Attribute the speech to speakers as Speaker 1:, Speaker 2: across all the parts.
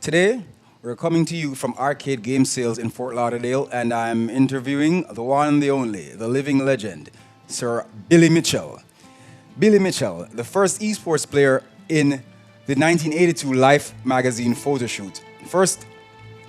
Speaker 1: Today, we're coming to you from Arcade Game Sales in Fort Lauderdale, and I'm interviewing the one and the only, the living legend, Sir Billy Mitchell. Billy Mitchell, the first eSports player in the 1982 Life magazine photo shoot. First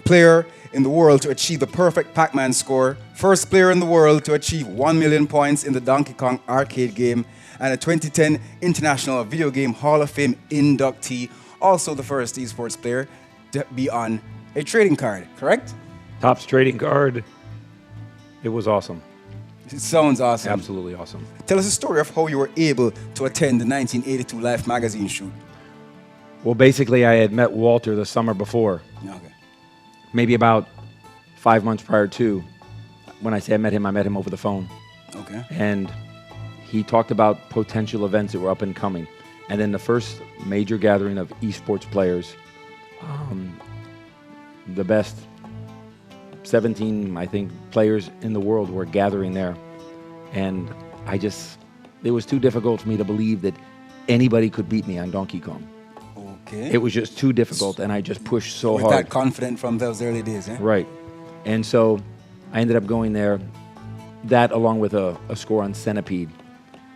Speaker 1: player in the world to achieve the perfect Pac-Man score. First player in the world to achieve 1 million points in the Donkey Kong arcade game. And a 2010 International Video Game Hall of Fame inductee. Also the first eSports player to be on a trading card, correct?
Speaker 2: Topps trading card. It was awesome.
Speaker 1: It sounds awesome.
Speaker 2: Absolutely awesome.
Speaker 1: Tell us a story of how you were able to attend the 1982 Life magazine shoot.
Speaker 2: Well, basically, I had met Walter the summer before.
Speaker 1: Okay.
Speaker 2: Maybe about 5 months prior to. When I say I met him over the phone.
Speaker 1: Okay.
Speaker 2: And he talked about potential events that were up and coming. And then the first major gathering of esports players, the best 17, I think, players in the world were gathering there. And it was too difficult for me to believe that anybody could beat me on Donkey Kong.
Speaker 1: Okay.
Speaker 2: It was just too difficult, and I just pushed so
Speaker 1: We're
Speaker 2: hard.
Speaker 1: that confident from those early days, eh?
Speaker 2: Right. And so I ended up going there, that along with a score on Centipede.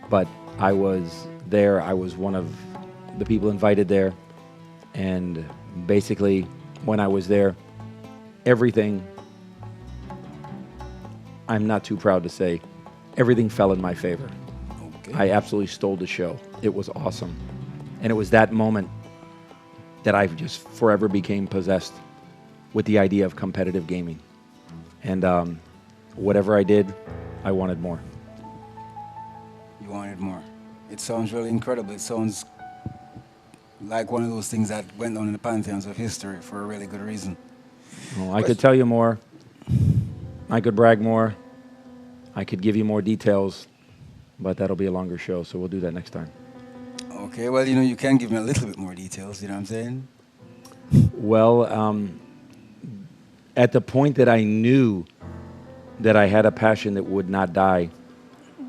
Speaker 2: But I was there, I was one of the people invited there, and basically when I was there, everything, I'm not too proud to say, everything fell in my favor.
Speaker 1: Okay.
Speaker 2: I absolutely stole the show. It was awesome. And it was that moment that I just forever became possessed with the idea of competitive gaming. And whatever I did, I wanted more.
Speaker 1: You wanted more. It sounds really incredible. It sounds like one of those things that went down in the pantheons of history for a really good reason.
Speaker 2: Well, I could tell you more. I could brag more. I could give you more details, but that'll be a longer show, so we'll do that next time.
Speaker 1: Okay, well, you can give me a little bit more details, you know what I'm saying?
Speaker 2: Well, at the point that I knew that I had a passion that would not die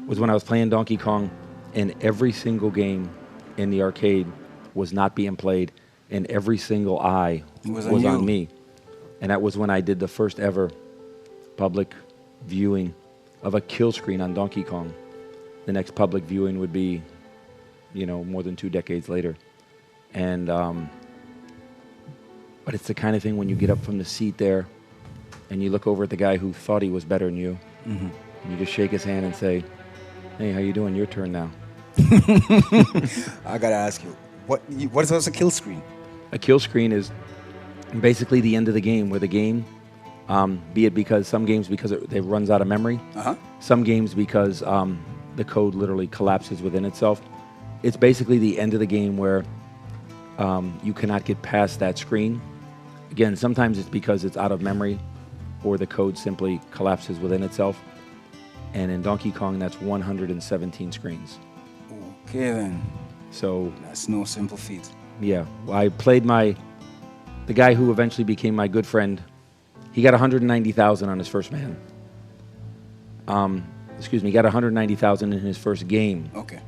Speaker 2: was when I was playing Donkey Kong, and every single game in the arcade was not being played, and every single eye was on me. And that was when I did the first ever public viewing of a kill screen on Donkey Kong. The next public viewing would be, more than 2 decades later. And, but it's the kind of thing when you get up from the seat there and you look over at the guy who thought he was better than you, and you just shake his hand and say, "Hey, how you doing? Your turn now."
Speaker 1: I gotta ask you, what is a kill screen?
Speaker 2: A kill screen is basically the end of the game, where the game, be it because some games because it runs out of memory, some games because the code literally collapses within itself. It's basically the end of the game where you cannot get past that screen. Again, sometimes it's because it's out of memory or the code simply collapses within itself. And in Donkey Kong, that's 117 screens.
Speaker 1: Okay, then.
Speaker 2: So
Speaker 1: that's no simple feat.
Speaker 2: Yeah. I played the guy who eventually became my good friend. He got 190,000 on his first man. He got 190,000 in his first game.
Speaker 1: Okay.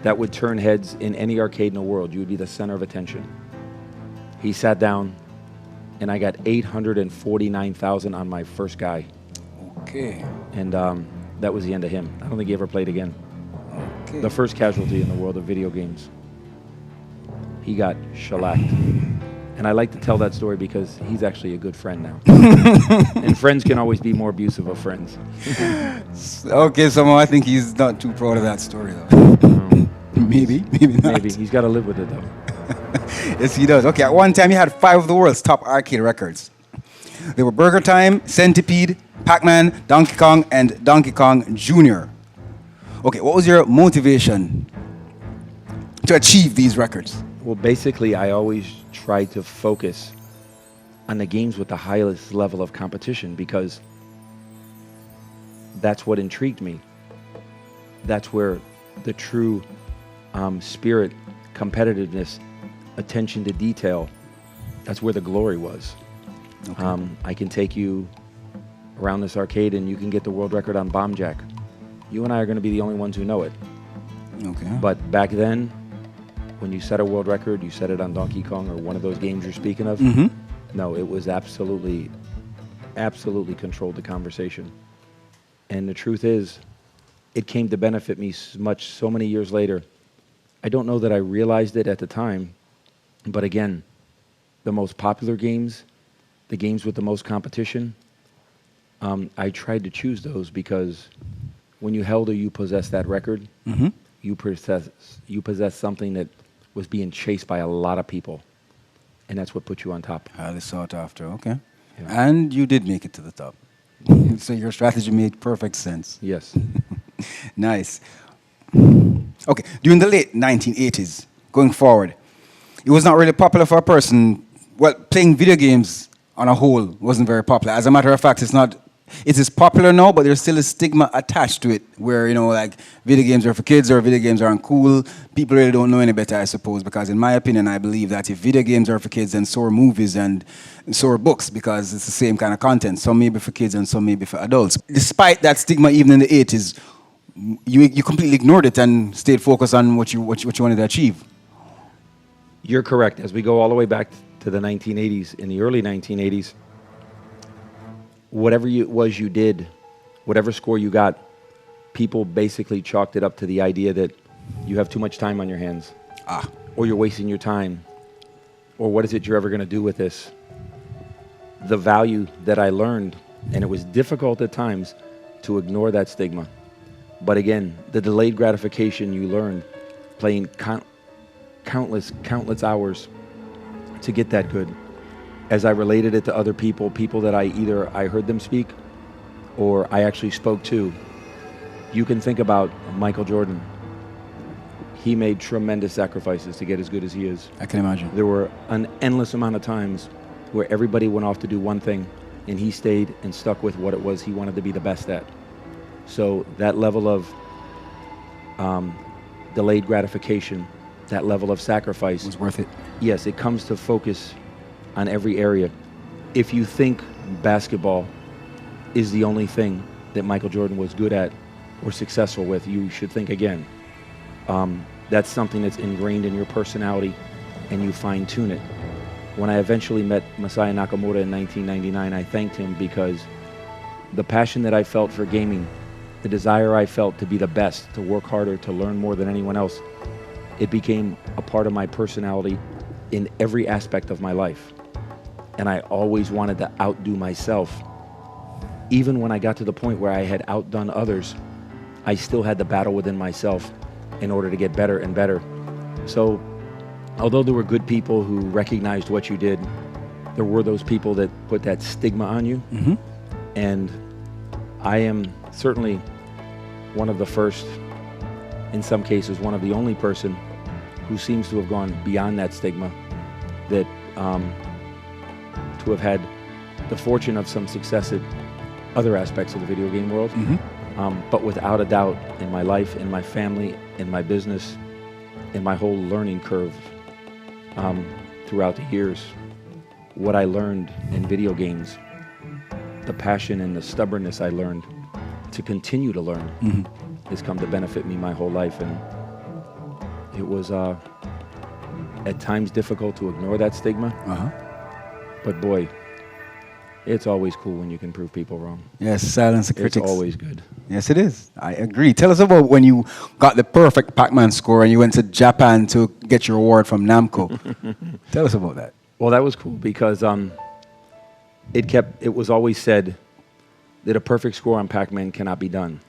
Speaker 2: That would turn heads in any arcade in the world. You would be the center of attention. He sat down, and I got 849,000 on my first guy.
Speaker 1: Okay.
Speaker 2: And that was the end of him. I don't think he ever played again.
Speaker 1: Okay.
Speaker 2: The first casualty in the world of video games. He got shellacked. And I like to tell that story because he's actually a good friend now. And friends can always be more abusive of friends.
Speaker 1: Okay, somehow I think he's not too proud of that story, though. Maybe not.
Speaker 2: Maybe. He's got to live with it, though.
Speaker 1: Yes, he does. Okay, at one time, he had 5 of the world's top arcade records. They were Burger Time, Centipede, Pac-Man, Donkey Kong, and Donkey Kong Jr. Okay, what was your motivation to achieve these records?
Speaker 2: Well, basically, I always try to focus on the games with the highest level of competition because that's what intrigued me. That's where the true spirit, competitiveness, attention to detail, that's where the glory was. Okay. I can take you around this arcade and you can get the world record on Bomb Jack. You and I are going to be the only ones who know it.
Speaker 1: Okay.
Speaker 2: But back then, when you set a world record, you set it on Donkey Kong or one of those games you're speaking of. No, it was absolutely controlled the conversation. And the truth is, it came to benefit me so many years later. I don't know that I realized it at the time, but again, the most popular games, the games with the most competition, I tried to choose those because when you held or you possess that record, you possess something that was being chased by a lot of people, and that's what put you on top.
Speaker 1: Highly sought after, okay.
Speaker 2: Yeah.
Speaker 1: And you did make it to the top. So your strategy made perfect sense.
Speaker 2: Yes.
Speaker 1: Nice. Okay, during the late 1980s, going forward, it was not really popular for a person. Well, playing video games on a whole wasn't very popular. As a matter of fact, it is popular now, but there's still a stigma attached to it where, you know, like video games are for kids or video games aren't cool. People really don't know any better, I suppose, because in my opinion, I believe that if video games are for kids, then so are movies and so are books, because it's the same kind of content. Some may be for kids and some may be for adults. Despite that stigma, even in the 80s, you completely ignored it and stayed focused on what you wanted to achieve.
Speaker 2: You're correct. As we go all the way back to the 1980s, in the early 1980s, whatever you did, whatever score you got, people basically chalked it up to the idea that you have too much time on your hands, or you're wasting your time, or what is it you're ever going to do with this? The value that I learned, and it was difficult at times to ignore that stigma. But again, the delayed gratification you learned playing countless hours to get that good. As I related it to other people that I heard them speak or I actually spoke to, you can think about Michael Jordan. He made tremendous sacrifices to get as good as he is.
Speaker 1: I can imagine.
Speaker 2: There were an endless amount of times where everybody went off to do one thing and he stayed and stuck with what it was he wanted to be the best at. So that level of delayed gratification, that level of sacrifice
Speaker 1: was worth it.
Speaker 2: Yes, it comes to focus on every area. If you think basketball is the only thing that Michael Jordan was good at or successful with, you should think again. That's something that's ingrained in your personality and you fine-tune it. When I eventually met Masaya Nakamura in 1999, I thanked him because the passion that I felt for gaming, the desire I felt to be the best, to work harder, to learn more than anyone else, it became a part of my personality in every aspect of my life. And I always wanted to outdo myself. Even when I got to the point where I had outdone others, I still had the battle within myself in order to get better and better. So, although there were good people who recognized what you did, there were those people that put that stigma on you. And I am certainly one of the first, in some cases, one of the only person who seems to have gone beyond that stigma, that to have had the fortune of some success at other aspects of the video game world. But without a doubt, in my life, in my family, in my business, in my whole learning curve throughout the years, what I learned in video games, the passion and the stubbornness I learned to continue to learn has come to benefit me my whole life. And it was at times difficult to ignore that stigma. But boy, it's always cool when you can prove people wrong.
Speaker 1: Yes, silence the critics.
Speaker 2: It's always good.
Speaker 1: Yes, it is. I agree. Tell us about when you got the perfect Pac-Man score and you went to Japan to get your award from Namco. Tell us about that.
Speaker 2: Well, that was cool because it was always said that a perfect score on Pac-Man cannot be done.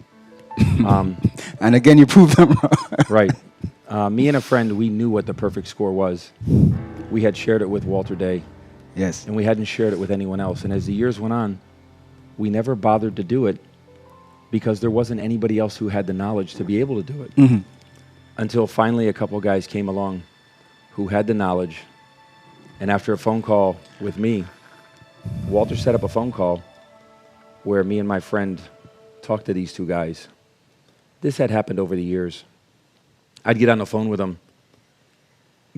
Speaker 1: And again, you proved them wrong.
Speaker 2: Right. Me and a friend, we knew what the perfect score was. We had shared it with Walter Day.
Speaker 1: Yes.
Speaker 2: And we hadn't shared it with anyone else. And as the years went on, we never bothered to do it because there wasn't anybody else who had the knowledge to be able to do it. Until finally a couple guys came along who had the knowledge. And after a phone call with me, Walter set up a phone call where me and my friend talked to these two guys. This had happened over the years. I'd get on the phone with them.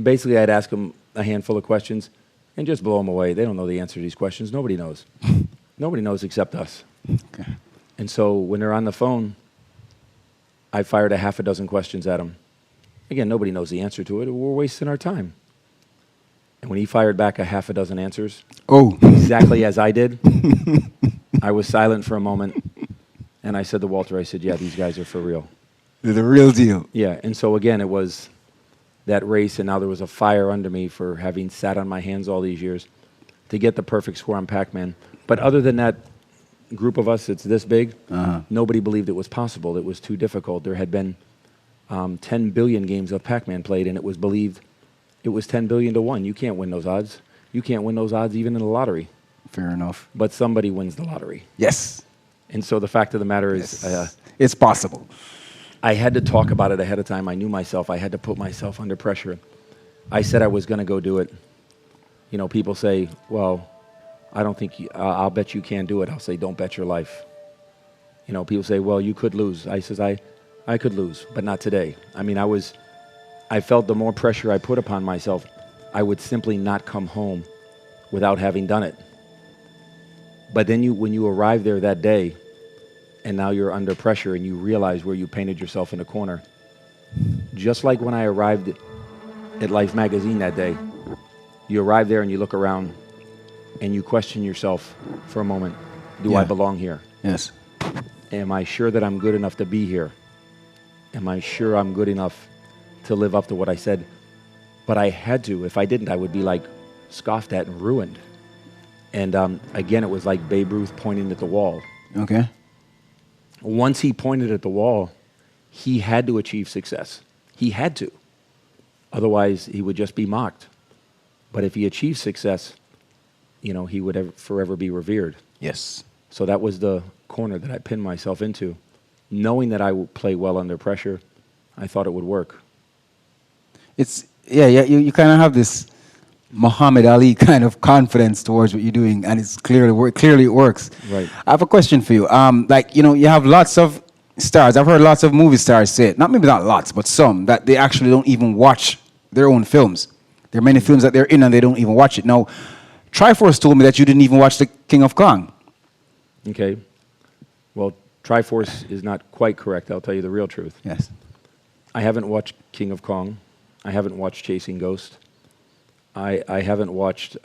Speaker 2: Basically, I'd ask them a handful of questions and just blow them away. They don't know the answer to these questions. Nobody knows. Nobody knows except us.
Speaker 1: Okay.
Speaker 2: And so when they're on the phone, I fired a half a dozen questions at them. again, nobody knows the answer to it. We're wasting our time. And when he fired back a half a dozen answers,
Speaker 1: Oh.
Speaker 2: exactly as I did, I was silent for a moment. And I said to Walter, I said, yeah, these guys are for real.
Speaker 1: They're the real deal.
Speaker 2: Yeah, and so again, it was that race, and now there was a fire under me for having sat on my hands all these years to get the perfect score on Pac-Man. But other than that group of us, it's this big, nobody believed it was possible. It was too difficult. There had been 10 billion games of Pac-Man played, and it was believed it was 10 billion to 1. You can't win those odds. You can't win those odds even in the lottery.
Speaker 1: Fair enough.
Speaker 2: But somebody wins the lottery.
Speaker 1: Yes.
Speaker 2: And so the fact of the matter is,
Speaker 1: it's possible.
Speaker 2: I had to talk about it ahead of time. I knew myself. I had to put myself under pressure. I said I was going to go do it. You know, people say, well, I don't think I'll bet you can't do it. I'll say, don't bet your life. You know, people say, well, you could lose. I says, I could lose, but not today. I mean, I felt the more pressure I put upon myself, I would simply not come home without having done it. But then when you arrive there that day, and now you're under pressure and you realize where you painted yourself in a corner, just like when I arrived at Life magazine that day, you arrive there and you look around and you question yourself for a moment. Do I belong here?
Speaker 1: Yes.
Speaker 2: Am I sure that I'm good enough to be here? Am I sure I'm good enough to live up to what I said? But I had to. If I didn't, I would be like scoffed at and ruined. And again, it was like Babe Ruth pointing at the wall.
Speaker 1: Okay.
Speaker 2: Once he pointed at the wall, he had to achieve success. He had to. Otherwise, he would just be mocked. But if he achieved success, you know, he would forever be revered.
Speaker 1: Yes.
Speaker 2: So that was the corner that I pinned myself into. Knowing that I would play well under pressure, I thought it would work.
Speaker 1: It's, you kind of have this Muhammad Ali kind of confidence towards what you're doing, and it's clearly it works.
Speaker 2: Right.
Speaker 1: I have a question for you. Like, you know, you have lots of stars. I've heard lots of movie stars say it. Maybe not lots, but some, that they actually don't even watch their own films. There are many films that they're in and they don't even watch it. Now, Triforce told me that you didn't even watch The King of Kong.
Speaker 2: Okay. Well, Triforce is not quite correct. I'll tell you the real truth.
Speaker 1: Yes.
Speaker 2: I haven't watched King of Kong. I haven't watched Chasing Ghost. I haven't watched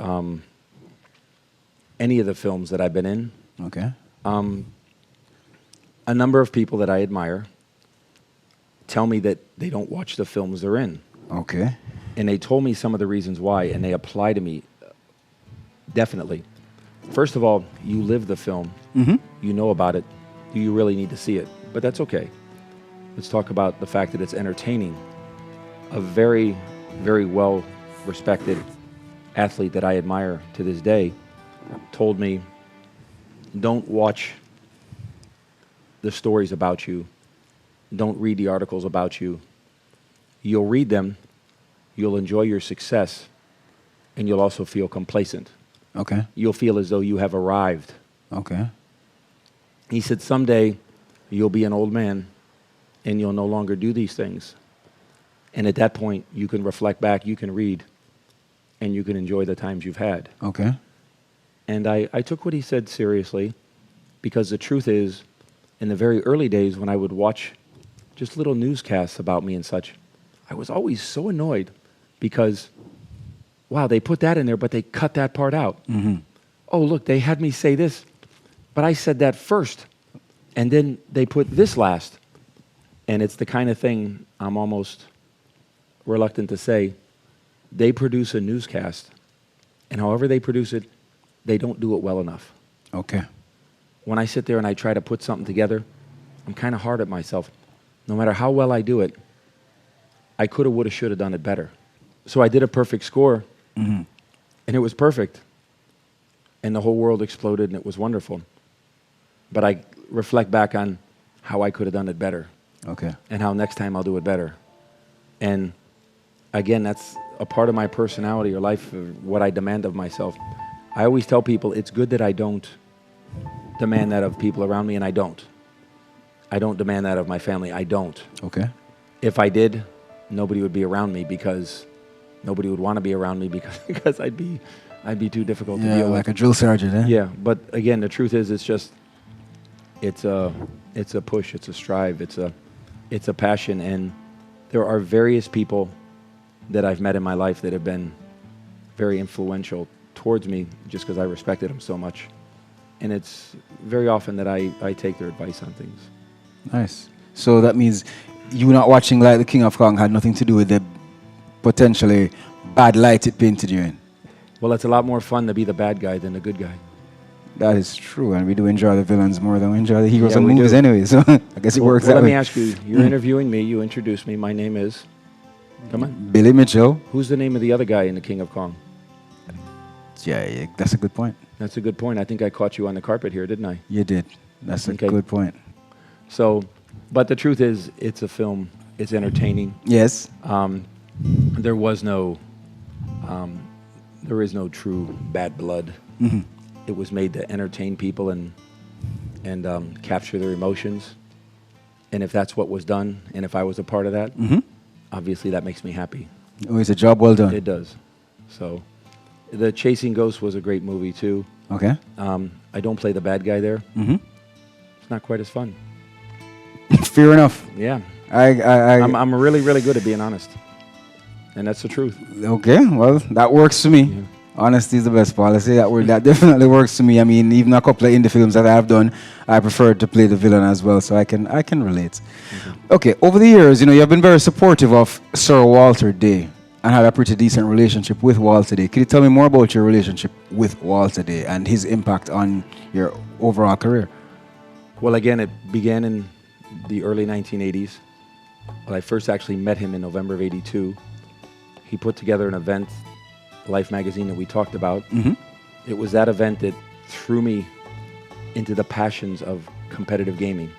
Speaker 2: any of the films that I've been in.
Speaker 1: Okay.
Speaker 2: A number of people that I admire tell me that they don't watch the films they're in.
Speaker 1: Okay.
Speaker 2: And they told me some of the reasons why, and they apply to me definitely. First of all, you live the film.
Speaker 1: Mm-hmm.
Speaker 2: You know about it. Do you really need to see it? But that's okay. Let's talk about the fact that it's entertaining. A very, very well-respected athlete that I admire to this day told me, don't watch the stories about you. Don't read the articles about you. You'll read them, you'll enjoy your success, and you'll also feel complacent.
Speaker 1: Okay.
Speaker 2: You'll feel as though you have arrived.
Speaker 1: Okay.
Speaker 2: He said, someday you'll be an old man and you'll no longer do these things. And at that point, you can reflect back, you can read, and you can enjoy the times you've had.
Speaker 1: Okay.
Speaker 2: And I took what he said seriously, because the truth is, in the very early days when I would watch just little newscasts about me and such, I was always so annoyed because, wow, they put that in there, but they cut that part out.
Speaker 1: Mm-hmm.
Speaker 2: Oh, look, they had me say this, but I said that first, and then they put this last. And it's the kind of thing I'm almost reluctant to say. They produce a newscast, and however they produce it, they don't do it well enough.
Speaker 1: Okay.
Speaker 2: When I sit there and I try to put something together, I'm kind of hard at myself. No matter how well I do it, I could have, would have, should have done it better. So I did a perfect score,
Speaker 1: Mm-hmm.
Speaker 2: and it was perfect. And the whole world exploded, and it was wonderful. But I reflect back on how I could have done it better.
Speaker 1: Okay.
Speaker 2: And how next time I'll do it better. And again, that's a part of my personality or life, what I demand of myself. I always tell people it's good that I don't demand that of people around me, and I don't. I don't demand that of my family. I don't.
Speaker 1: Okay.
Speaker 2: If I did, nobody would be around me, because nobody would want to be around me because I'd be too difficult to deal with.
Speaker 1: Like a drill sergeant, eh?
Speaker 2: Yeah, but again, the truth is, it's a push, it's a strive, it's a passion, and there are various people that I've met in my life that have been very influential towards me just because I respected them so much. And it's very often that I take their advice on things.
Speaker 1: Nice. So that means you not watching like The King of Kong had nothing to do with the potentially bad light it painted you in.
Speaker 2: Well, it's a lot more fun to be the bad guy than the good guy.
Speaker 1: That is true, and we do enjoy the villains more than we enjoy the heroes
Speaker 2: Yeah,
Speaker 1: and
Speaker 2: we
Speaker 1: movies
Speaker 2: do.
Speaker 1: anyway, so I guess it works
Speaker 2: Well,
Speaker 1: that
Speaker 2: let
Speaker 1: way.
Speaker 2: me ask you, you're interviewing me, you introduce me, my name is, come on,
Speaker 1: Billy Mitchell.
Speaker 2: who's the name of the other guy in The King of Kong?
Speaker 1: Yeah, that's a good point.
Speaker 2: That's a good point. I think I caught you on the carpet here, didn't I?
Speaker 1: You did. That's a
Speaker 2: Okay.
Speaker 1: good point.
Speaker 2: So, but the truth is, it's a film, it's entertaining.
Speaker 1: Yes.
Speaker 2: There was no, there is no true bad blood.
Speaker 1: Mm-hmm.
Speaker 2: It was made to entertain people and capture their emotions. And if that's what was done, and if I was a part of that, obviously that makes me happy.
Speaker 1: Oh, it's a job well done.
Speaker 2: It does. So, the Chasing Ghosts was a great movie too.
Speaker 1: Okay.
Speaker 2: I don't play the bad guy there.
Speaker 1: Mm-hmm.
Speaker 2: It's not quite as fun.
Speaker 1: Fair enough.
Speaker 2: Yeah,
Speaker 1: I'm
Speaker 2: I'm really, really good at being honest, and that's the truth.
Speaker 1: okay. Well, that works for me.
Speaker 2: Yeah.
Speaker 1: Honesty is the best policy. That definitely works for me. I mean, even a couple of indie films that I have done, I prefer to play the villain as well, so I can relate. Okay. Over the years, you have been very supportive of Sir Walter Day and had a pretty decent relationship with Walter Day. Could you tell me more about your relationship with Walter Day and his impact on your overall career?
Speaker 2: Well, again, it began in the early 1980s. Well, I first actually met him in November of '82. He put together an event, Life magazine, that we talked about.
Speaker 1: Mm-hmm.
Speaker 2: It was that event that threw me into the passions of competitive gaming.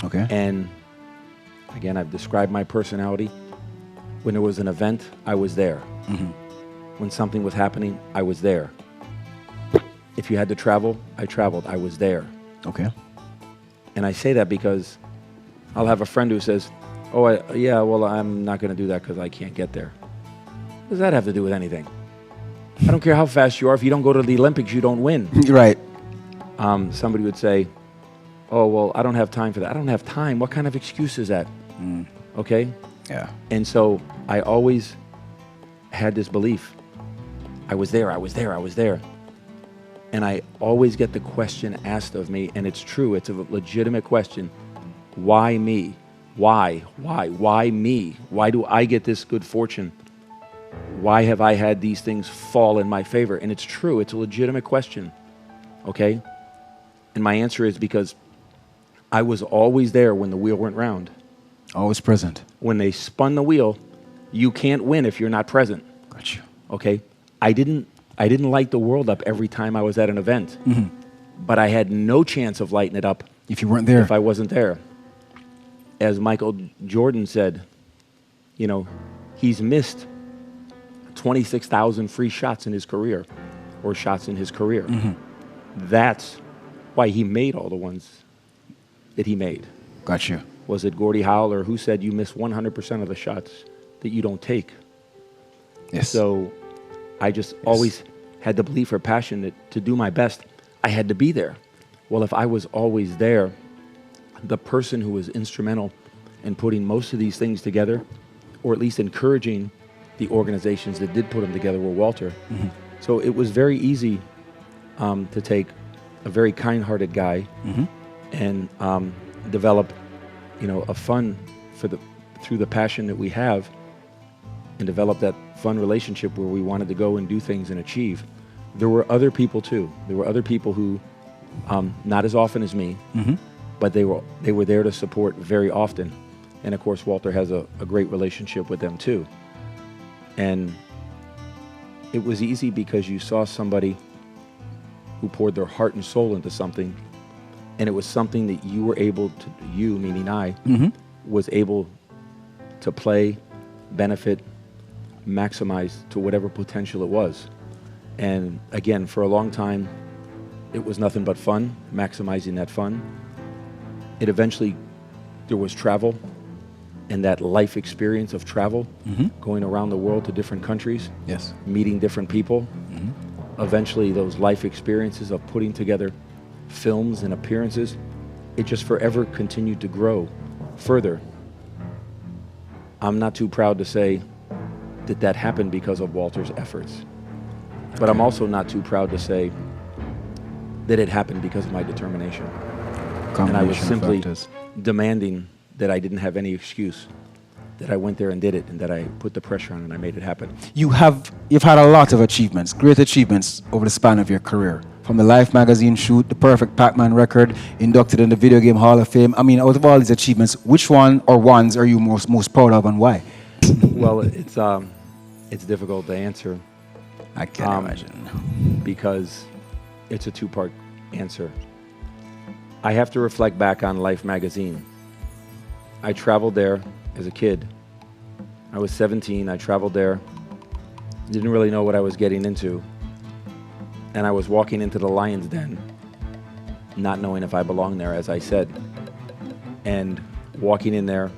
Speaker 1: Okay.
Speaker 2: And again, I've described my personality. When there was an event, I was there.
Speaker 1: Mm-hmm.
Speaker 2: When something was happening, I was there. If you had to travel, I traveled. I was there.
Speaker 1: Okay.
Speaker 2: And I say that because I'll have a friend who says, oh, yeah, well, I'm not going to do that because I can't get there. What does that have to do with anything? I don't care how fast you are. If you don't go to the Olympics, you don't win.
Speaker 1: Right.
Speaker 2: Somebody would say, oh, well, I don't have time for that. I don't have time. What kind of excuse is that? Okay?
Speaker 1: Yeah.
Speaker 2: And so I always had this belief. I was there, I was there, I was there. And I always get the question asked of me, and it's true, it's a legitimate question. Why me? Why me? Why do I get this good fortune? Why have I had these things fall in my favor? And it's true, it's a legitimate question, okay? And my answer is because I was always there when the wheel went round.
Speaker 1: Always present.
Speaker 2: When they spun the wheel, you can't win if you're not present.
Speaker 1: Got you.
Speaker 2: Okay? I didn't light the world up every time I was at an event. But I had no chance of lighting it up
Speaker 1: If you weren't there.
Speaker 2: if I wasn't there. As Michael Jordan said, he's missed 26,000 free shots in his career, or shots in his career. That's why he made all the ones that he made.
Speaker 1: Got you.
Speaker 2: Was it Gordie Howe or who said you miss 100% of the shots that you don't take?
Speaker 1: Yes.
Speaker 2: So I just always had the belief or passion that to do my best, I had to be there. Well, if I was always there, the person who was instrumental in putting most of these things together, or at least encouraging the organizations that did put them together, were Walter. So it was very easy to take a very kind-hearted guy and develop a fun through the passion that we have, and develop that fun relationship where we wanted to go and do things and achieve. There were other people too. There were other people who, not as often as me, but they were there to support very often. And of course, Walter has a great relationship with them too. And it was easy because you saw somebody who poured their heart and soul into something, and it was something that you were able to, you, meaning I, was able to play, benefit, maximize to whatever potential it was. And again, for a long time, it was nothing but fun, maximizing that fun. It eventually, there was travel, and that life experience of travel, going around the world to different countries,
Speaker 1: Yes.
Speaker 2: meeting different people. Eventually, those life experiences of putting together films and appearances, it just forever continued to grow further. I'm not too proud to say that that happened because of Walter's efforts. But I'm also not too proud to say that it happened because of my determination. And I was simply demanding that I didn't have any excuse, that I went there and did it, and that I put the pressure on and I made it happen.
Speaker 1: You've had a lot of achievements, great achievements over the span of your career. From the Life magazine shoot, the perfect Pac-Man record, inducted in the Video Game Hall of Fame. I mean, out of all these achievements, which one or ones are you most proud of and why?
Speaker 2: Well, it's difficult to answer.
Speaker 1: I can't imagine.
Speaker 2: Because it's a two-part answer. I have to reflect back on Life magazine. I traveled there as a kid. I was 17, I traveled there, didn't really know what I was getting into. And I was walking into the lion's den, not knowing if I belonged there, as I said. And walking in there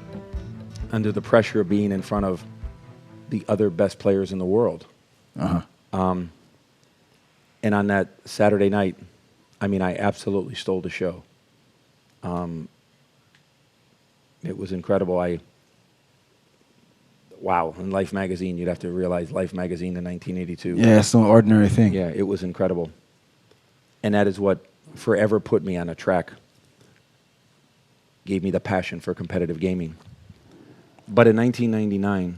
Speaker 2: under the pressure of being in front of the other best players in the world. And on that Saturday night, I mean, I absolutely stole the show. It was incredible. Wow, in Life magazine, you'd have to realize Life magazine in 1982.
Speaker 1: Yeah, it's no ordinary thing.
Speaker 2: Yeah, it was incredible. And that is what forever put me on a track, gave me the passion for competitive gaming. But in 1999,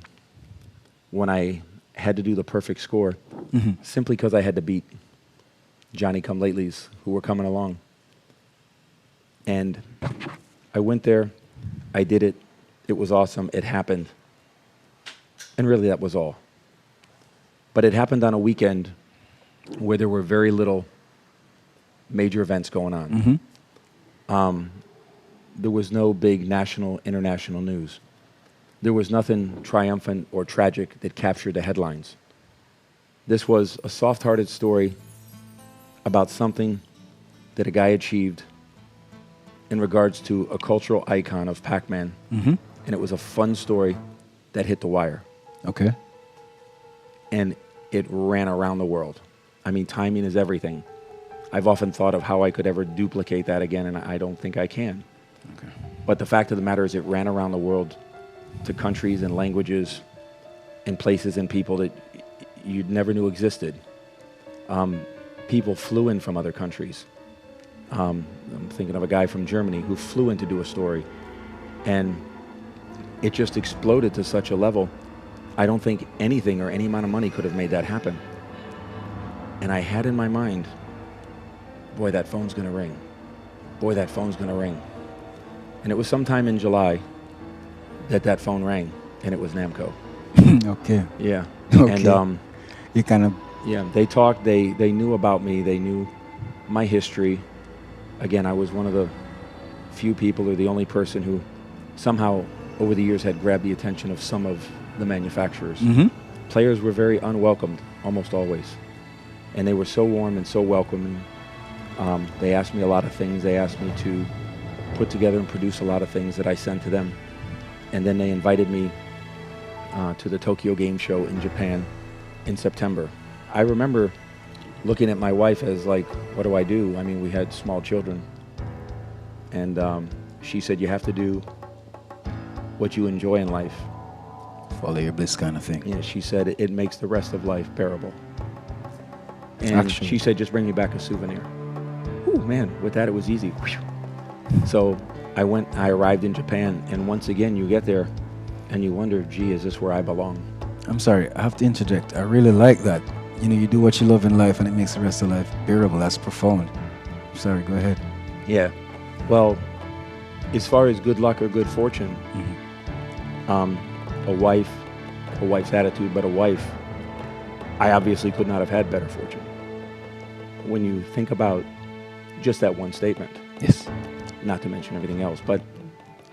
Speaker 2: when I had to do the perfect score, simply because I had to beat Johnny-come-latelys who were coming along. And I went there, I did it, it was awesome, it happened. And really that was all. But it happened on a weekend where there were very little major events going on. There was no big national, international news. There was nothing triumphant or tragic that captured the headlines. This was a soft-hearted story about something that a guy achieved in regards to a cultural icon of Pac-Man. And it was a fun story that hit the wire.
Speaker 1: Okay.
Speaker 2: And it ran around the world. I mean, timing is everything. I've often thought of how I could ever duplicate that again, and I don't think I can. Okay. But the fact of the matter is it ran around the world to countries and languages and places and people that you never knew existed. People flew in from other countries. I'm thinking of a guy from Germany who flew in to do a story. And it just exploded to such a level. I don't think anything or any amount of money could have made that happen. And I had in my mind, boy, that phone's going to ring. Boy, that phone's going to ring. And it was sometime in July that phone rang, and it was Namco.
Speaker 1: Okay.
Speaker 2: Yeah.
Speaker 1: Okay.
Speaker 2: And
Speaker 1: you kind of...
Speaker 2: Yeah, they talked, they knew about me, they knew my history. Again, I was one of the few people or the only person who somehow over the years had grabbed the attention of some of the manufacturers. Players were very unwelcomed, almost always. And they were so warm and so welcoming. They asked me a lot of things. They asked me to put together and produce a lot of things that I sent to them. And then they invited me to the Tokyo Game Show in Japan in September. I remember looking at my wife as like, what do I do? I mean, we had small children. And she said, you have to do what you enjoy in life.
Speaker 1: Follow your bliss kind of thing.
Speaker 2: Yeah, she said, it makes the rest of life bearable. And
Speaker 1: Actually.
Speaker 2: she said, just bring me back a souvenir. Ooh, man, with that, it was easy. So I arrived in Japan, and once again, you get there, and you wonder, gee, is this where I belong?
Speaker 1: I'm sorry, I have to interject. I really like that. You know, you do what you love in life, and it makes the rest of life bearable. That's profound. Sorry, go ahead.
Speaker 2: Yeah. Well, as far as good luck or good fortune, a wife's attitude, but a wife, I obviously could not have had better fortune. When you think about just that one statement.
Speaker 1: Yes.
Speaker 2: Not to mention everything else. But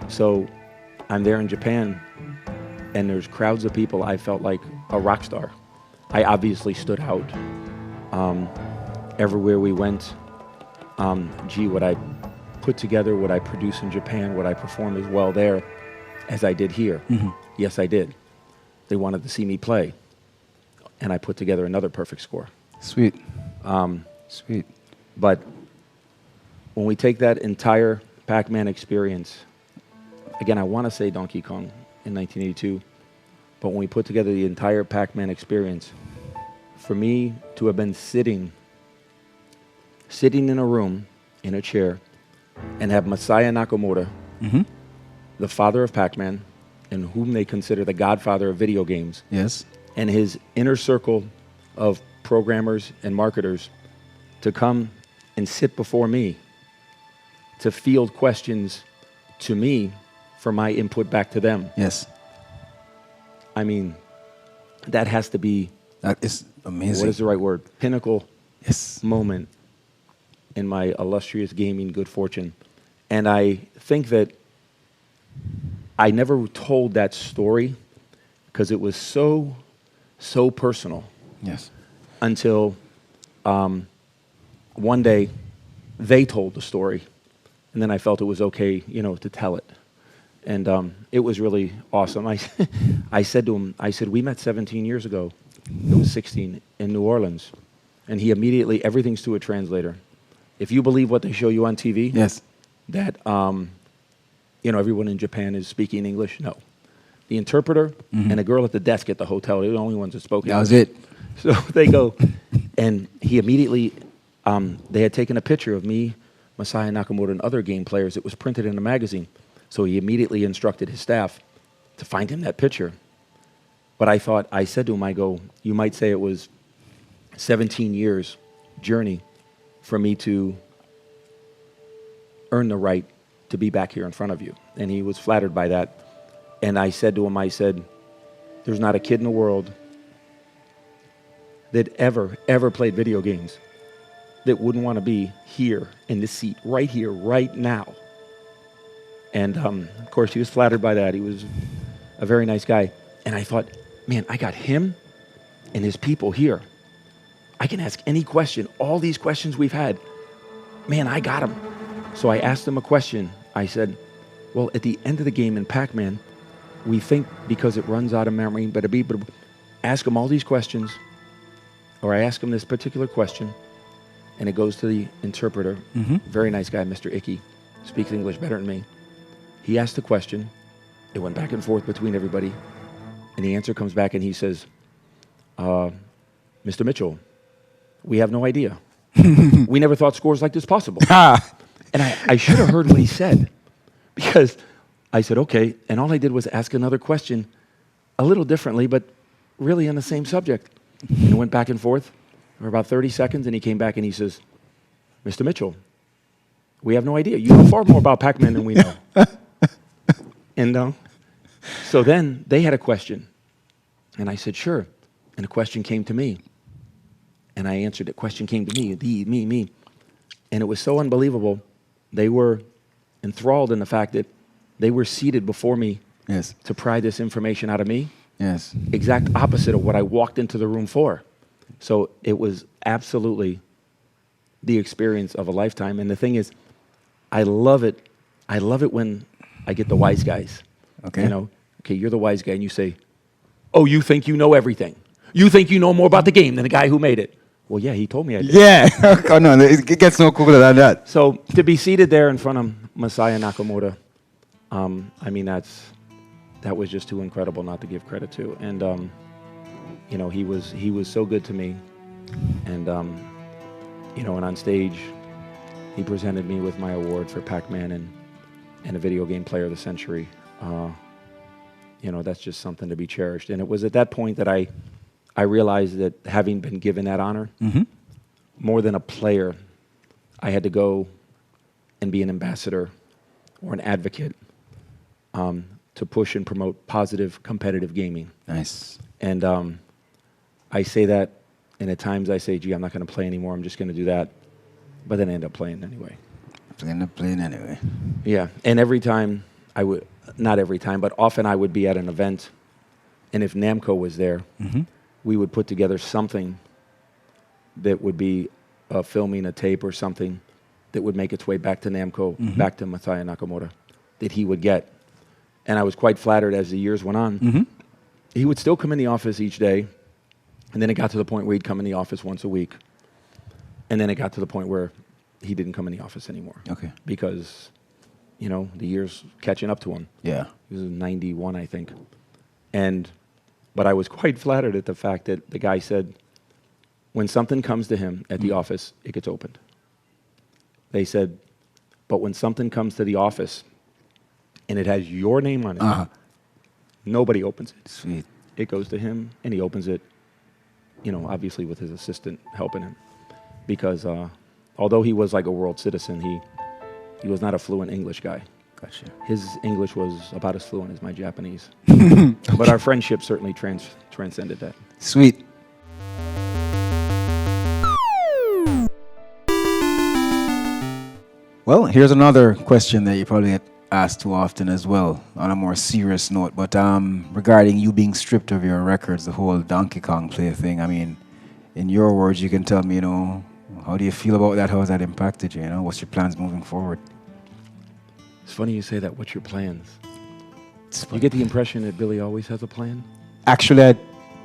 Speaker 2: so I'm there in Japan, and there's crowds of people. I felt like a rock star. I obviously stood out. Everywhere we went, gee, what I put together, what I produce in Japan, what I perform as well there as I did here. Yes, I did. They wanted to see me play, and I put together another perfect score.
Speaker 1: Sweet. Sweet.
Speaker 2: But when we take that entire Pac-Man experience, again, I want to say Donkey Kong in 1982. But when we put together the entire Pac-Man experience, for me to have been sitting in a room, in a chair, and have Masaya Nakamoto, the father of Pac-Man, and whom they consider the godfather of video games,
Speaker 1: Yes.
Speaker 2: and his inner circle of programmers and marketers to come and sit before me to field questions to me for my input back to them.
Speaker 1: Yes.
Speaker 2: I mean, that has to be,
Speaker 1: That is amazing.
Speaker 2: what is the right word? Pinnacle
Speaker 1: Yes.
Speaker 2: moment in my illustrious gaming good fortune. And I think that I never told that story because it was so personal
Speaker 1: Yes.
Speaker 2: until one day they told the story, and then I felt it was okay, to tell it. And it was really awesome. I said to him, we met 17 years ago. It was 16 in New Orleans. And he immediately, everything's to a translator. If you believe what they show you on TV,
Speaker 1: Yes.
Speaker 2: that everyone in Japan is speaking English, no. The interpreter and a girl at the desk at the hotel, they're the only ones that spoke English.
Speaker 1: That was it.
Speaker 2: So they go, and he immediately, they had taken a picture of me, Masaya Nakamoto, and other game players. It was printed in a magazine. So he immediately instructed his staff to find him that picture. But I said to him, you might say it was 17 years journey for me to earn the right to be back here in front of you. And he was flattered by that. And I said to him, there's not a kid in the world that ever played video games that wouldn't want to be here in this seat, right here, right now. And of course, he was flattered by that. He was a very nice guy. And I thought, man, I got him and his people here. I can ask any question, all these questions we've had. Man, I got him. So I asked him a question. I said, well, at the end of the game in Pac-Man, we think because it runs out of memory, but ask him all these questions, or I ask him this particular question, and it goes to the interpreter. Very nice guy, Mr. Icky, speaks English better than me. He asked the question. It went back and forth between everybody, and the answer comes back, and he says, Mr. Mitchell, we have no idea. We never thought scores like this possible. And I should have heard what he said, because I said, okay, and all I did was ask another question a little differently, but really on the same subject. And it went back and forth for about 30 seconds, and he came back and he says, Mr. Mitchell, we have no idea. You know far more about Pac-Man than we know. And so then they had a question, and I said, sure. And a question came to me, and I answered it. Question came to me, me. And it was so unbelievable. They were enthralled in the fact that they were seated before me to pry this information out of me.
Speaker 1: Yes.
Speaker 2: Exact opposite of what I walked into the room for. So it was absolutely the experience of a lifetime. And the thing is, I love it. I love it when I get the wise guys.
Speaker 1: Okay.
Speaker 2: Okay, you're the wise guy, and you say, oh, you think you know everything. You think you know more about the game than the guy who made it. Well, yeah, he told me I did.
Speaker 1: Yeah. Oh, no, it gets no cooler than that. So
Speaker 2: To be seated there in front of Masaya Nakamoto, that was just too incredible not to give credit to. And he was so good to me. And and on stage, he presented me with my award for Pac-Man and a video game player of the century. That's just something to be cherished. And it was at that point that I realized that having been given that honor, more than a player, I had to go and be an ambassador or an advocate to push and promote positive competitive gaming.
Speaker 1: nice.
Speaker 2: And I say that, and at times I say, gee, I'm not going to play anymore. I'm just going to do that. But then I end up playing anyway.
Speaker 1: Playing anyway.
Speaker 2: Yeah. And every time not every time, but often I would be at an event, and if Namco was there, we would put together something that would be filming a tape or something that would make its way back to Namco, back to Masaya Nakamoto, that he would get. And I was quite flattered as the years went on. He would still come in the office each day, and then it got to the point where he'd come in the office once a week. And then it got to the point where he didn't come in the office anymore.
Speaker 1: Okay.
Speaker 2: Because you know, the years catching up to him.
Speaker 1: Yeah.
Speaker 2: He was 91, I think. But I was quite flattered at the fact that the guy said, when something comes to him at the office, it gets opened. They said, but when something comes to the office and it has your name on it, nobody opens it.
Speaker 1: Sweet.
Speaker 2: It goes to him, and he opens it, you know, obviously with his assistant helping him. Because although he was like a world citizen, he was not a fluent English guy.
Speaker 1: Gotcha.
Speaker 2: His English was about as fluent as my Japanese. But our friendship certainly transcended that.
Speaker 1: Sweet. Well, here's another question that you probably get asked too often as well, on a more serious note. But regarding you being stripped of your records, the whole Donkey Kong play thing, I mean, in your words, you can tell me, you know, how do you feel about that? How has that impacted you? You know, what's your plans moving forward?
Speaker 2: It's funny you say that. What's your plans? You get the impression that Billy always has a plan?
Speaker 1: Actually, I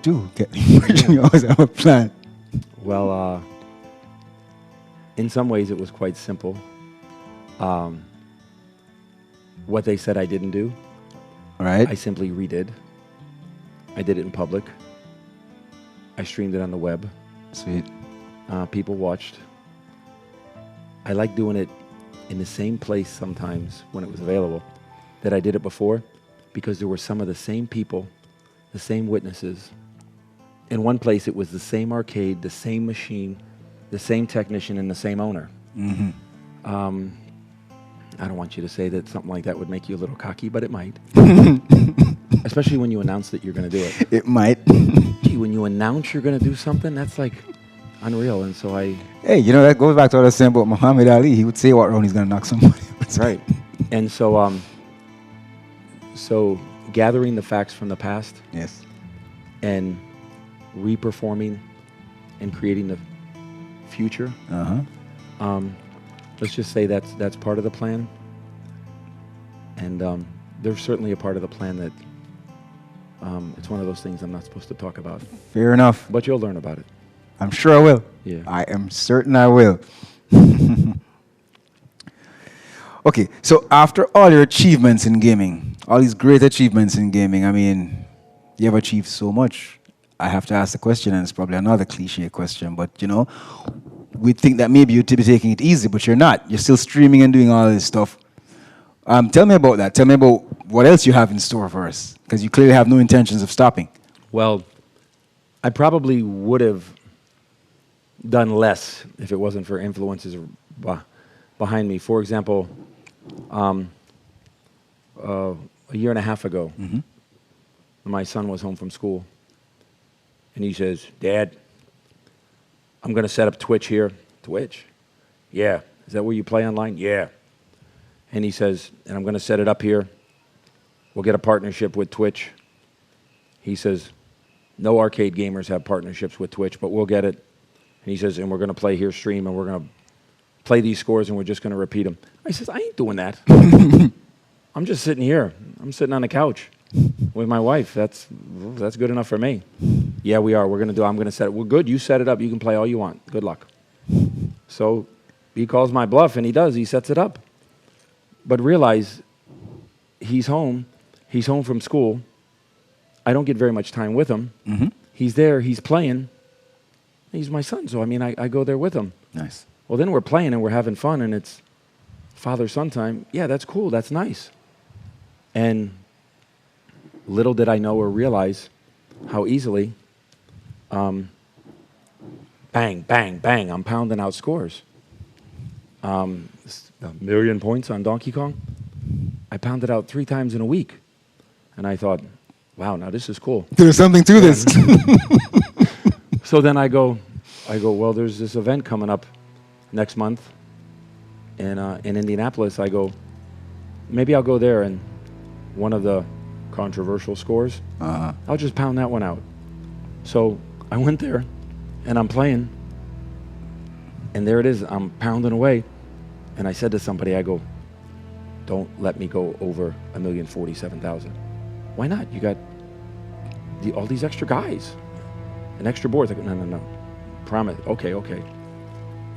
Speaker 1: do get the impression you always have a plan.
Speaker 2: Well, in some ways, it was quite simple. What they said I didn't do,
Speaker 1: Right.
Speaker 2: I simply redid. I did it in public. I streamed it on the web.
Speaker 1: Sweet.
Speaker 2: People watched. I like doing it in the same place sometimes when it was available that I did it before, because there were some of the same people, the same witnesses. In one place, it was the same arcade, the same machine, the same technician, and the same owner. I don't want you to say that something like that would make you a little cocky, but it might. Especially when you announce that you're going to do it.
Speaker 1: It might.
Speaker 2: Gee, when you announce you're going to do something, that's like unreal. And so
Speaker 1: Hey, you know, that goes back to what I was saying about Muhammad Ali. He would say what round he's going to knock somebody out.
Speaker 2: Right. And so, so gathering the facts from the past.
Speaker 1: Yes.
Speaker 2: And reperforming and creating the future. Let's just say that's part of the plan. And there's certainly a part of the plan that it's one of those things I'm not supposed to talk about.
Speaker 1: Fair enough.
Speaker 2: But you'll learn about it.
Speaker 1: I'm sure I will.
Speaker 2: Yeah.
Speaker 1: I am certain I will. Okay, so after all your achievements in gaming, all these great achievements in gaming, I mean, you have achieved so much. I have to ask the question, and it's probably another cliche question, but you know, we think that maybe you'd be taking it easy, but you're not. You're still streaming and doing all this stuff. Tell me about that. Tell me about what else you have in store for us, because you clearly have no intentions of stopping.
Speaker 2: Well, I probably would have done less if it wasn't for influences behind me. For example, a year and a half ago, my son was home from school, and he says, "Dad, I'm going to set up Twitch here." Twitch? Yeah. Is that where you play online? Yeah. And he says, and I'm going to set it up here. We'll get a partnership with Twitch. He says, no arcade gamers have partnerships with Twitch, but we'll get it. And he says, and we're going to play here, stream, and we're going to play these scores, and we're just going to repeat them. I says, I ain't doing that. I'm just sitting here. I'm sitting on the couch with my wife. That's good enough for me. Yeah, we are. I'm going to set it. Well, good. You set it up. You can play all you want. Good luck. So he calls my bluff, and he does. He sets it up. But realize he's home. He's home from school. I don't get very much time with him. He's there. He's playing. He's my son, so I mean, I go there with him.
Speaker 1: Nice.
Speaker 2: Well, then we're playing, and we're having fun, and it's father-son time. Yeah, that's cool. That's nice. And little did I know or realize how easily, bang, bang, bang, I'm pounding out scores. 1,000,000 points on Donkey Kong. I pounded out 3 times in a week. And I thought, wow, now this is cool.
Speaker 1: There's something to this.
Speaker 2: So then I go, well, there's this event coming up next month in Indianapolis. I go, maybe I'll go there, and one of the controversial scores, I'll just pound that one out. So I went there, and I'm playing, and there it is. I'm pounding away. And I said to somebody, I go, don't let me go over 1,047,000. Why not? You got all these extra guys and extra boards. I go, no. Promise. Okay.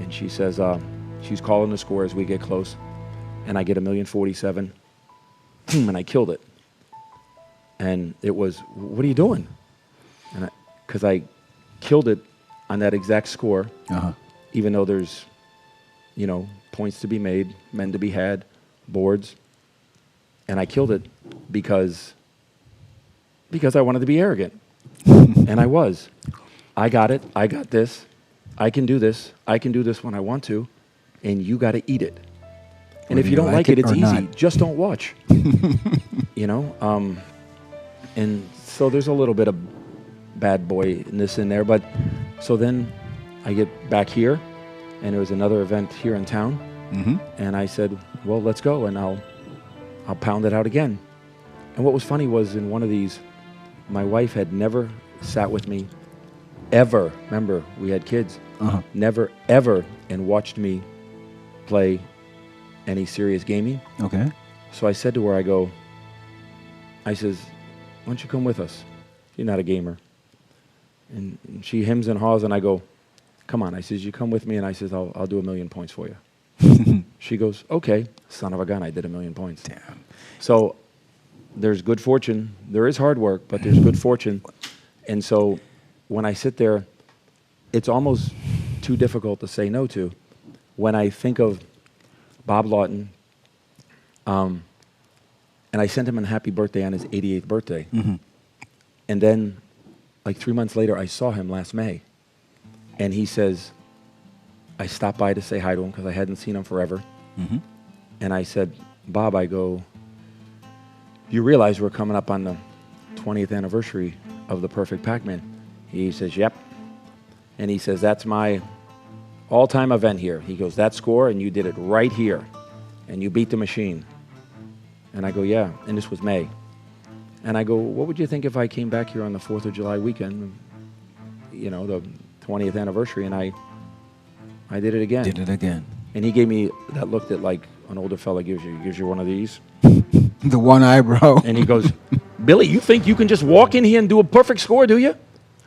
Speaker 2: And she says, she's calling the score as we get close. and I get 1,047,000, and I killed it. And it was, what are you doing? And because I killed it on that exact score, even though there's, you know, points to be made, men to be had, boards, and I killed it because I wanted to be arrogant, and I was. I got it. I got this. I can do this. I can do this when I want to, and you got to eat it. And if you don't like it, it's easy. Just don't watch. You know? And so there's a little bit of bad boyness in there. But so then I get back here, and there was another event here in town. And I said, well, let's go, and I'll pound it out again. And what was funny was in one of these, my wife had never sat with me ever. Remember, we had kids. Never, ever, and watched me play any serious gaming.
Speaker 1: Okay.
Speaker 2: So I said to her, I says, why don't you come with us? She's not a gamer. And she hems and haws, and I go, come on. I says, you come with me, and I says, I'll do 1,000,000 points for you. She goes, okay. Son of a gun, I did 1,000,000 points.
Speaker 1: Damn.
Speaker 2: So there's good fortune. There is hard work, but there's good fortune. And so when I sit there, it's almost too difficult to say no to. When I think of Bob Lawton, and I sent him a happy birthday on his 88th birthday. And then, like 3 months later, I saw him last May. And he says, I stopped by to say hi to him because I hadn't seen him forever. And I said, Bob, I go, you realize we're coming up on the 20th anniversary of the Perfect Pac-Man? He says, yep. And he says, that's my all-time event here. He goes, that score, and you did it right here. And you beat the machine. And I go, yeah. And this was May. And I go, what would you think if I came back here on the 4th of July weekend, you know, the 20th anniversary, and I did it again.
Speaker 1: Did it again.
Speaker 2: And he gave me that look that, like, an older fella gives you one of these.
Speaker 1: The one eyebrow.
Speaker 2: And he goes, Billy, you think you can just walk in here and do a perfect score, do you?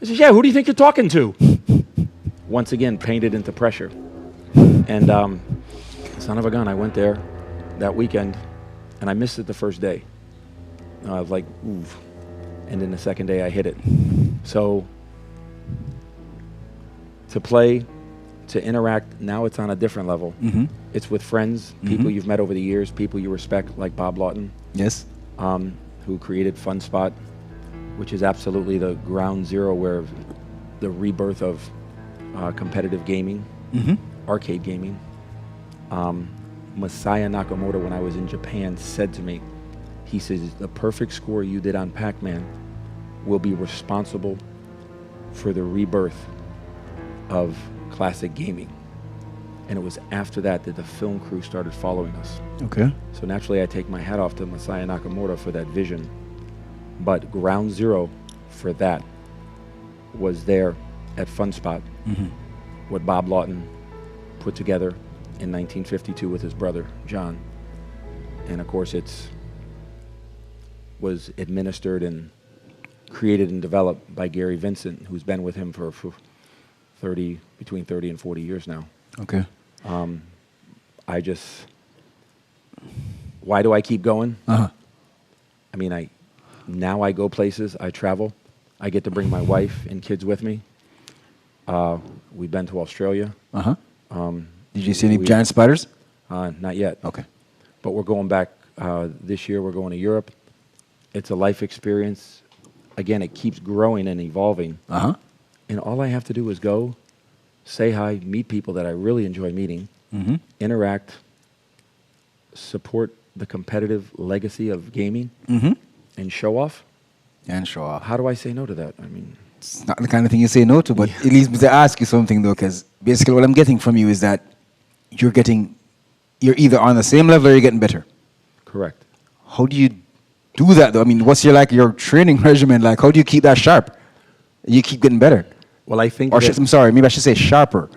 Speaker 2: I says, yeah, who do you think you're talking to? Once again, painted into pressure. And son of a gun, I went there that weekend, and I missed it the first day. I was like, oof. And then the second day, I hit it. So to play, to interact, now it's on a different level. It's with friends, people you've met over the years, people you respect, like Bob Lawton.
Speaker 1: Yes.
Speaker 2: Who created Fun Spot, which is absolutely the ground zero where the rebirth of competitive gaming, arcade gaming. Masaya Nakamoto, when I was in Japan, said to me, he says, the perfect score you did on Pac-Man will be responsible for the rebirth of classic gaming. And it was after that that the film crew started following us.
Speaker 1: Okay.
Speaker 2: So naturally, I take my hat off to Masaya Nakamoto for that vision. But ground zero for that was there at Fun Spot, what Bob Lawton put together in 1952 with his brother, John. And of course, was administered and created and developed by Gary Vincent, who's been with him for between 30 and 40 years now.
Speaker 1: Okay.
Speaker 2: Why do I keep going?
Speaker 1: Uh-huh.
Speaker 2: I mean, now I go places, I travel. I get to bring my wife and kids with me. We've been to Australia.
Speaker 1: Uh-huh. Did you see any giant spiders?
Speaker 2: Not yet.
Speaker 1: Okay.
Speaker 2: But we're going back this year. We're going to Europe. It's a life experience. Again, it keeps growing and evolving.
Speaker 1: Uh-huh.
Speaker 2: And all I have to do is go, say hi, meet people that I really enjoy meeting, interact, support the competitive legacy of gaming, and show off.
Speaker 1: And show off.
Speaker 2: How do I say no to that? I mean,
Speaker 1: it's not the kind of thing you say no to, but it leads me to ask you something, though, because basically what I'm getting from you is that you're either on the same level or you're getting better.
Speaker 2: Correct.
Speaker 1: How do you do that, though? I mean, what's your training regimen like? How do you keep that sharp? You keep getting better.
Speaker 2: Well, I think...
Speaker 1: I'm sorry, maybe I should say sharper.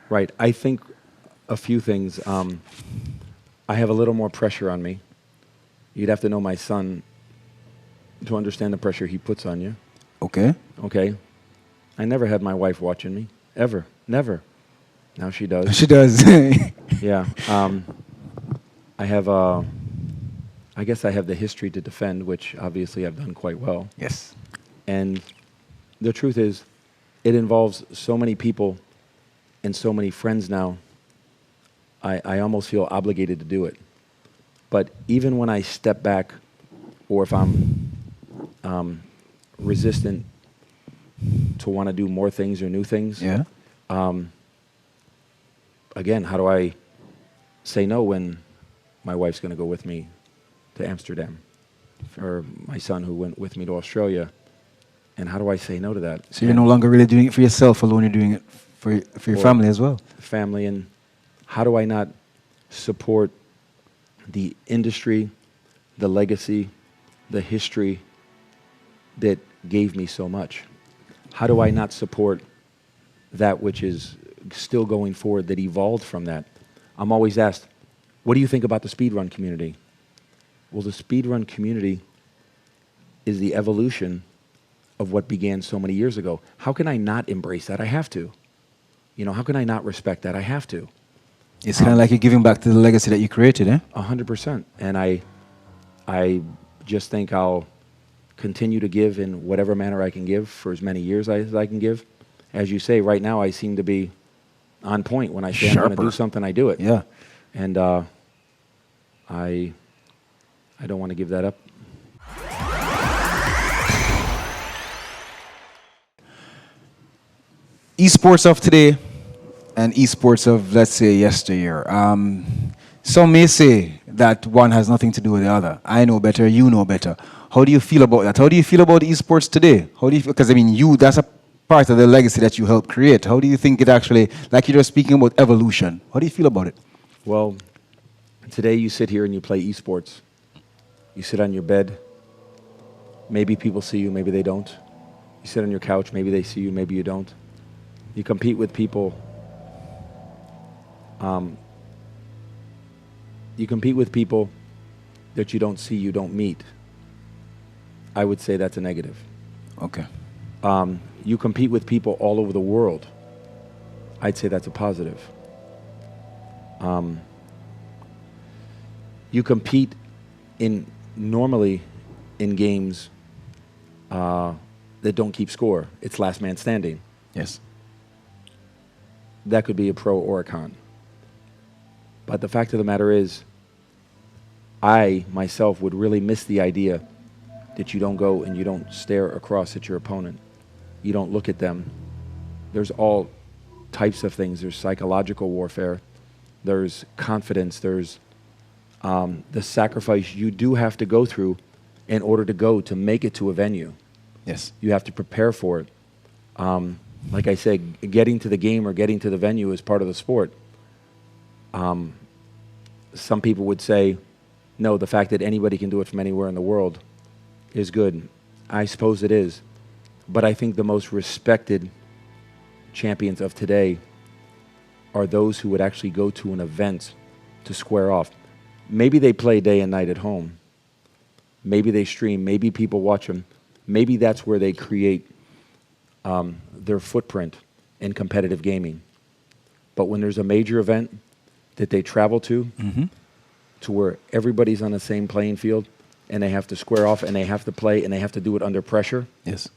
Speaker 2: Right. I think a few things. I have a little more pressure on me. You'd have to know my son to understand the pressure he puts on you.
Speaker 1: Okay.
Speaker 2: Okay. I never had my wife watching me. Ever. Never. Now she does.
Speaker 1: She does.
Speaker 2: Yeah. I have, I guess I have the history to defend, which obviously I've done quite well.
Speaker 1: Yes.
Speaker 2: And the truth is, it involves so many people and so many friends now. I almost feel obligated to do it. But even when I step back, or if I'm resistant to want to do more things or new things,
Speaker 1: Yeah.
Speaker 2: again, how do I say no when my wife's going to go with me to Amsterdam, or my son who went with me to Australia? And how do I say no to that?
Speaker 1: So you're no longer really doing it for yourself alone. You're doing it for your family as well.
Speaker 2: Family, and how do I not support the industry, the legacy, the history that gave me so much? How do I not support that which is still going forward, that evolved from that? I'm always asked, what do you think about the speedrun community? Well, the speedrun community is the evolution of what began so many years ago. How can I not embrace that? I have to. You know, how can I not respect that? I have to.
Speaker 1: It's kind of like you're giving back to the legacy that you created, eh?
Speaker 2: 100%. And I just think I'll continue to give in whatever manner I can give for as many years as I can give. As you say, right now I seem to be on point. When I say I'm going to do something, I do it.
Speaker 1: Yeah.
Speaker 2: And I don't want to give that up.
Speaker 1: Esports of today and esports of, let's say, yesteryear. Some may say that one has nothing to do with the other. I know better, you know better. How do you feel about that? How do you feel about esports today? How do you feel? Because, I mean, that's a part of the legacy that you helped create. How do you think it actually, like you're just speaking about evolution, how do you feel about it?
Speaker 2: Well, today you sit here and you play esports. You sit on your bed. Maybe people see you, maybe they don't. You sit on your couch, maybe they see you, maybe you don't. You compete with people. You compete with people that you don't see, you don't meet. I would say that's a negative.
Speaker 1: Okay.
Speaker 2: You compete with people all over the world. I'd say that's a positive. You compete normally in games that don't keep score. It's last man standing.
Speaker 1: Yes.
Speaker 2: That could be a pro or a con. But the fact of the matter is, I, myself, would really miss the idea that you don't go and you don't stare across at your opponent. You don't look at them. There's all types of things. There's psychological warfare. There's confidence. There's the sacrifice you do have to go through in order to make it to a venue.
Speaker 1: Yes.
Speaker 2: You have to prepare for it. Like I said, getting to the game or getting to the venue is part of the sport. Some people would say, no, the fact that anybody can do it from anywhere in the world is good. I suppose it is. But I think the most respected champions of today are those who would actually go to an event to square off. Maybe they play day and night at home. Maybe they stream. Maybe people watch them. Maybe that's where they create their footprint in competitive gaming. But when there's a major event that they travel to where everybody's on the same playing field and they have to square off and they have to play and they have to do it under pressure,
Speaker 1: yes,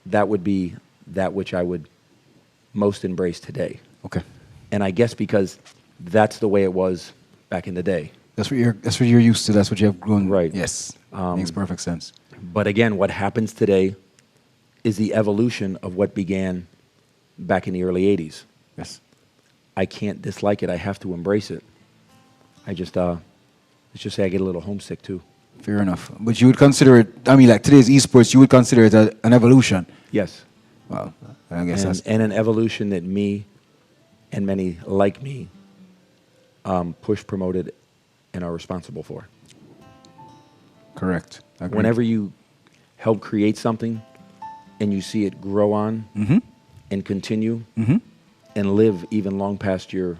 Speaker 2: that would be that which I would most embrace today.
Speaker 1: Okay.
Speaker 2: And I guess because that's the way it was back in the day.
Speaker 1: That's what you're used to. That's what you have grown.
Speaker 2: Right.
Speaker 1: Yes. Makes perfect sense.
Speaker 2: But again, what happens today is the evolution of what began back in the early 80s.
Speaker 1: Yes.
Speaker 2: I can't dislike it. I have to embrace it. I just, let's just say I get a little homesick too.
Speaker 1: Fair enough. But you would consider it, I mean, like today's esports, you would consider it an evolution.
Speaker 2: Yes.
Speaker 1: Well, I guess
Speaker 2: and an evolution that me and many like me push, promoted, and are responsible for.
Speaker 1: Correct. Agreed.
Speaker 2: Whenever you help create something and you see it grow on and continue and live even long past your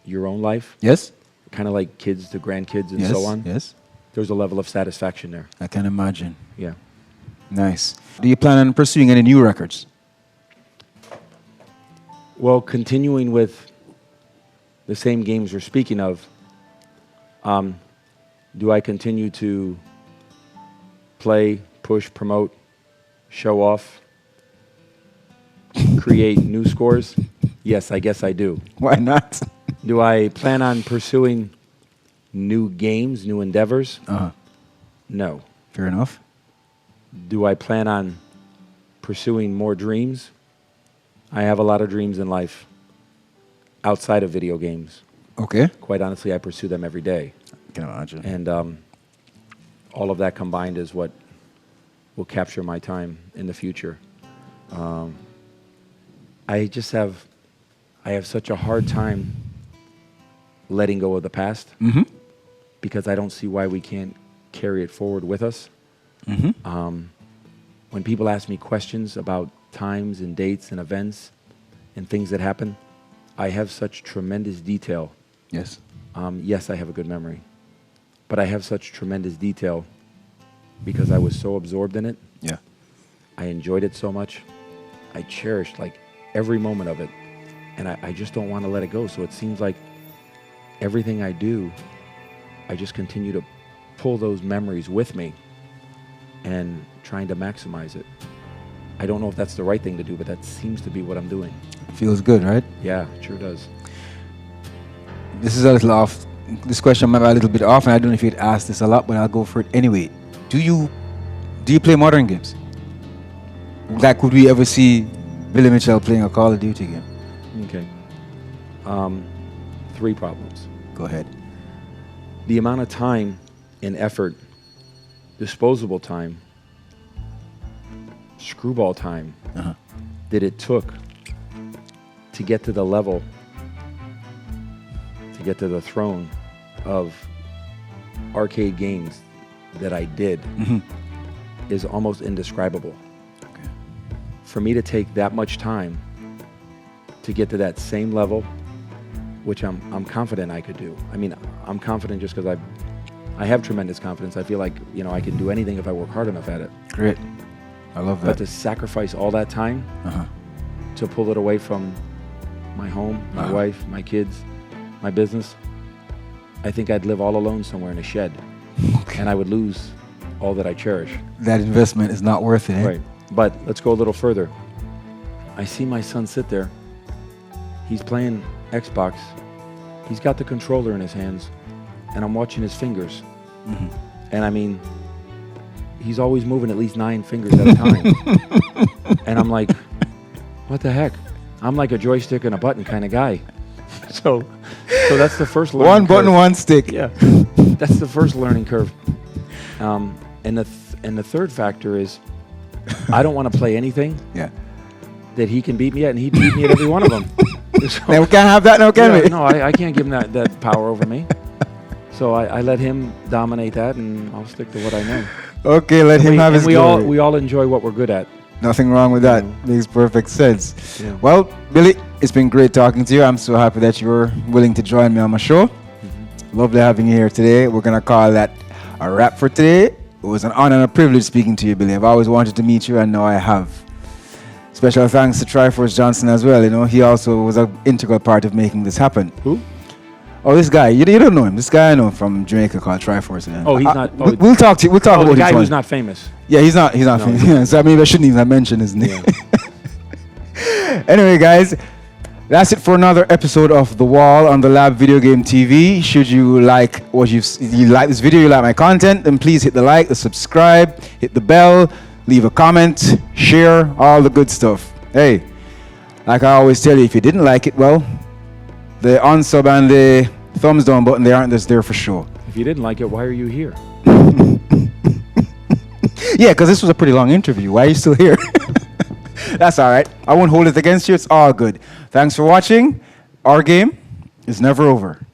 Speaker 2: own life,
Speaker 1: yes,
Speaker 2: kind of like kids to grandkids and
Speaker 1: yes,
Speaker 2: so on,
Speaker 1: yes,
Speaker 2: there's a level of satisfaction there.
Speaker 1: I can imagine.
Speaker 2: Yeah.
Speaker 1: Nice. Do you plan on pursuing any new records?
Speaker 2: Well, continuing with the same games we're speaking of, Do I continue to play, push, promote, show off, create new scores? Yes, I guess I do.
Speaker 1: Why not?
Speaker 2: Do I plan on pursuing new games, new endeavors? No.
Speaker 1: Fair enough.
Speaker 2: Do I plan on pursuing more dreams? I have a lot of dreams in life outside of video games.
Speaker 1: Okay.
Speaker 2: Quite honestly, I pursue them every day.
Speaker 1: I can imagine.
Speaker 2: And all of that combined is what will capture my time in the future. I have such a hard time letting go of the past because I don't see why we can't carry it forward with us. When people ask me questions about times and dates and events and things that happen, I have such tremendous detail.
Speaker 1: Yes.
Speaker 2: Yes, I have a good memory, but I have such tremendous detail because I was so absorbed in it.
Speaker 1: Yeah.
Speaker 2: I enjoyed it so much. I cherished like every moment of it, and I just don't want to let it go. So it seems like everything I do, I just continue to pull those memories with me and trying to maximize it. I don't know if that's the right thing to do, but that seems to be what I'm doing.
Speaker 1: Feels good, right?
Speaker 2: Yeah, it sure does.
Speaker 1: This is a little off. This question might be a little bit off, and I don't know if you'd asked this a lot, but I'll go for it anyway. Do you play modern games? Like, could we ever see Billy Mitchell playing a Call of Duty game?
Speaker 2: Okay. 3 problems.
Speaker 1: Go ahead.
Speaker 2: The amount of time and effort, disposable time, screwball time that it took to get to the level, to get to the throne of arcade games that I did is almost indescribable.
Speaker 1: Okay.
Speaker 2: For me to take that much time to get to that same level, which I'm confident I could do. I mean, I'm confident just because I have tremendous confidence. I feel like, I can do anything if I work hard enough at it.
Speaker 1: Great. I love that.
Speaker 2: But to sacrifice all that time to pull it away from my home, my wife, my kids, my business, I think I'd live all alone somewhere in a shed.
Speaker 1: Okay.
Speaker 2: And I would lose all that I cherish.
Speaker 1: That investment is not worth it, eh?
Speaker 2: Right. But let's go a little further. I see my son sit there. He's playing Xbox. He's got the controller in his hands, and I'm watching his fingers. And I mean, he's always moving at least 9 fingers at a time. And I'm like, what the heck? I'm like a joystick and a button kind of guy. So that's the first learning
Speaker 1: One button,
Speaker 2: curve.
Speaker 1: one stick.
Speaker 2: Yeah, that's the first learning curve. And the third factor is, I don't want to play anything that he can beat me at, and he beat me at every one of them. So,
Speaker 1: Now we can't have that now, can we?
Speaker 2: No, I can't give him that power over me. So I let him dominate that, and I'll stick to what I know.
Speaker 1: Okay, let him have his glory.
Speaker 2: We all enjoy what we're good at.
Speaker 1: Nothing wrong with that. Makes perfect sense.
Speaker 2: Yeah.
Speaker 1: Well, Billy, it's been great talking to you. I'm so happy that you were willing to join me on my show. Lovely having you here today. We're going to call that a wrap for today. It was an honor and a privilege speaking to you, Billy. I've always wanted to meet you, and now I have. Special thanks to Triforce Johnson as well. He also was an integral part of making this happen.
Speaker 2: Who?
Speaker 1: Oh, this guy. You don't know him. This guy I know from Jamaica called Triforce.
Speaker 2: Oh, he's not. Oh,
Speaker 1: we'll talk to you. We'll talk about
Speaker 2: the guy
Speaker 1: him.
Speaker 2: who's not famous.
Speaker 1: Yeah, he's not famous. Yeah, so maybe I shouldn't even mention his name.
Speaker 2: Yeah.
Speaker 1: Anyway, guys, that's it for another episode of The Wall on the Lab Video Game TV. Should you like you like this video, you like my content, then please hit the like, the subscribe, hit the bell, leave a comment, share, all the good stuff. Hey, like I always tell you, if you didn't like it, well, the unsub and the thumbs down button, they aren't just there for show.
Speaker 2: If you didn't like it, why are you here?
Speaker 1: Yeah, because this was a pretty long interview. Why are you still here? That's all right. I won't hold it against you. It's all good. Thanks for watching. Our game is never over.